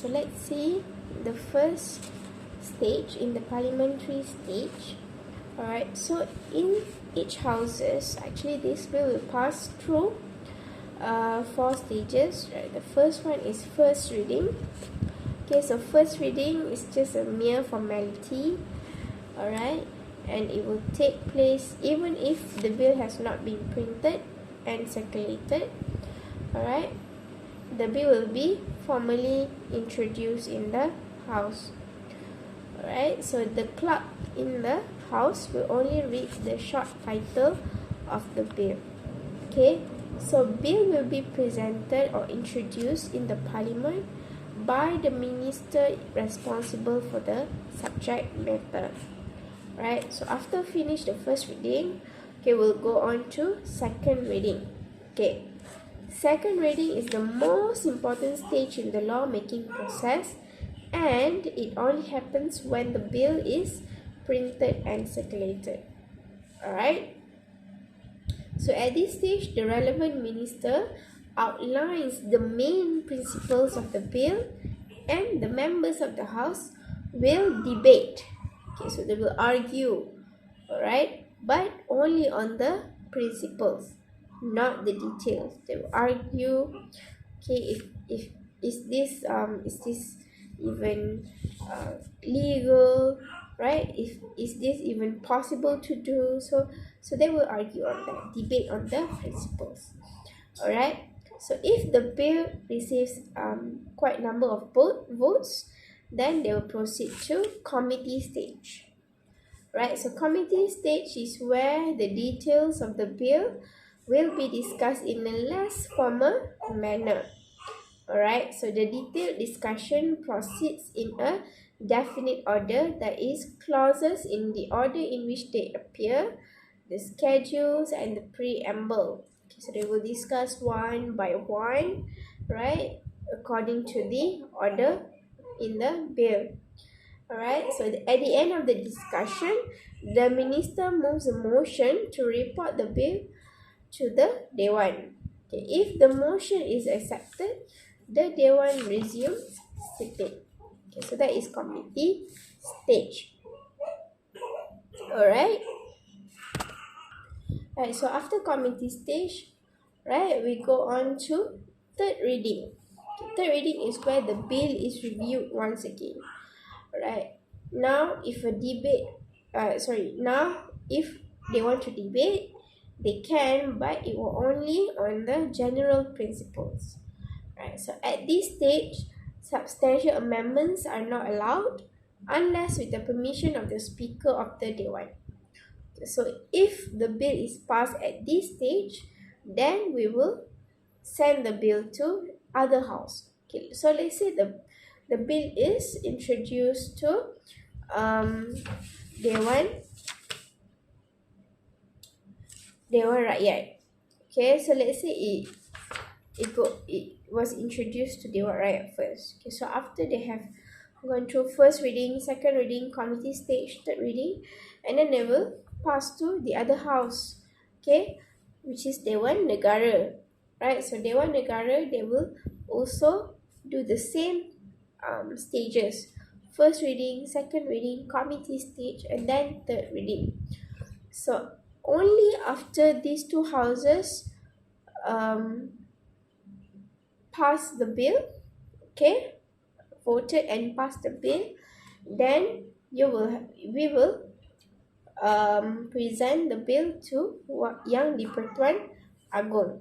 so let's see the first stage in the parliamentary stage. Alright, so in each houses, actually this bill will pass through 4 stages. Right, the first one is first reading. Okay, so first reading is just a mere formality. Alright, and it will take place even if the bill has not been printed and circulated. Alright, the bill will be formally introduced in the house. Alright, so the clerk in the house will only read the short title of the bill. Okay, so bill will be presented or introduced in the parliament by the minister responsible for the subject matter. Right, so after finish the first reading, okay, we'll go on to second reading. Okay, second reading is the most important stage in the law-making process, and it only happens when the bill is printed and circulated. Alright, so at this stage, the relevant minister outlines the main principles of the bill, and the members of the house will debate. Okay, so they will argue, alright, but only on the principles, not the details. They will argue, okay, if is this even legal, right? Is this even possible to do? So they will argue on that, debate on the principles. Alright, so if the bill receives quite number of votes, then they will proceed to committee stage. Right, so committee stage is where the details of the bill will be discussed in a less formal manner. Alright, so the detailed discussion proceeds in a definite order, that is, clauses in the order in which they appear, the schedules, and the preamble. Okay, so they will discuss one by one, right, according to the order in the bill. Alright, so at the end of the discussion, the minister moves a motion to report the bill to the Dewan. Okay, if the motion is accepted, the Dewan resumes sitting. Okay, so that is committee stage. Alright. Right, so after committee stage, right, we go on to third reading. Okay, third reading is where the bill is reviewed once again. Right, now if a debate, now if they want to debate, they can, but it will only on the general principles. Right, so at this stage, substantial amendments are not allowed unless with the permission of the Speaker of the Dewan. So if the bill is passed at this stage, then we will send the bill to other house. Okay, so let's say the bill is introduced to Dewan Rakyat. Okay, so let's say it was introduced to Dewan Rakyat first. Okay, so after they have gone through first reading, second reading, committee stage, third reading, and then they will pass to the other house, okay, which is Dewan Negara. Right, so Dewan Negara, they will also do the same stages: first reading, second reading, committee stage, and then third reading. So only after these two houses pass the bill, okay, voted and passed the bill, then we will present the bill to Yang di-Pertuan Agong.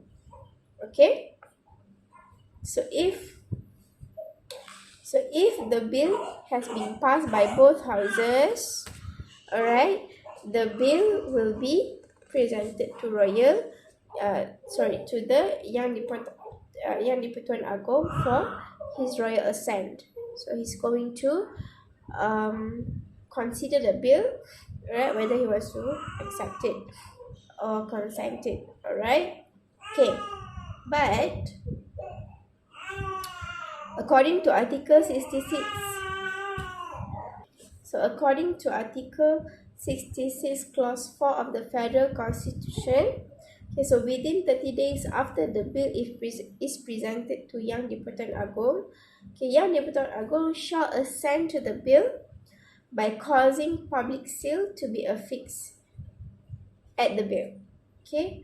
Okay, so if the bill has been passed by both houses, alright, the bill will be presented to to the Yang di-Pertuan Agong for his royal assent. So he's going to consider the bill, right, whether he was to accept it or consent it. Alright, okay, but according to Article 66, so according to Article 66 Clause 4 of the Federal Constitution, Okay, so within 30 days after the bill is presented to Yang di-Pertuan Agong, okay, Yang di-Pertuan Agong shall assent to the bill by causing public sale to be affixed at the bill. Okay,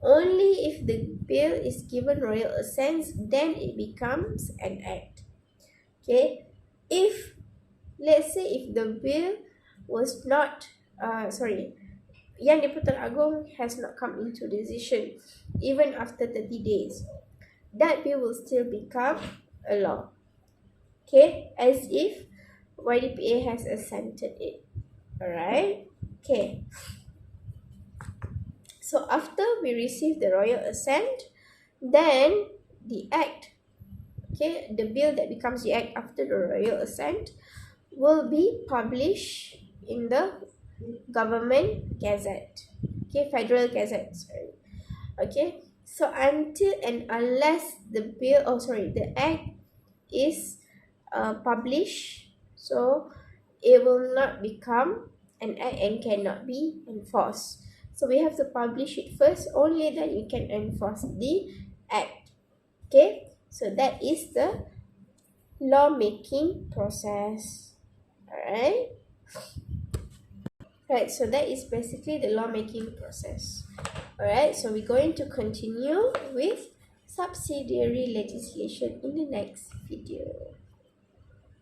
only if the bill is given royal assent, then it becomes an act. Okay, if let's say if the bill was not Yang di-Pertuan Agong has not come into decision even after 30 days, that bill will still become a law. Okay, as if YDPA has assented it. Alright, okay. So after we receive the royal assent, then the act, okay, the bill that becomes the act after the royal assent will be published in the government gazette, okay, federal gazette, sorry. Okay, so until and unless the act is published, so it will not become an act and cannot be enforced. So we have to publish it first, only then you can enforce the act. Okay, so that is the lawmaking process. Alright. Right, so that is basically the lawmaking process. Alright, so we're going to continue with subsidiary legislation in the next video.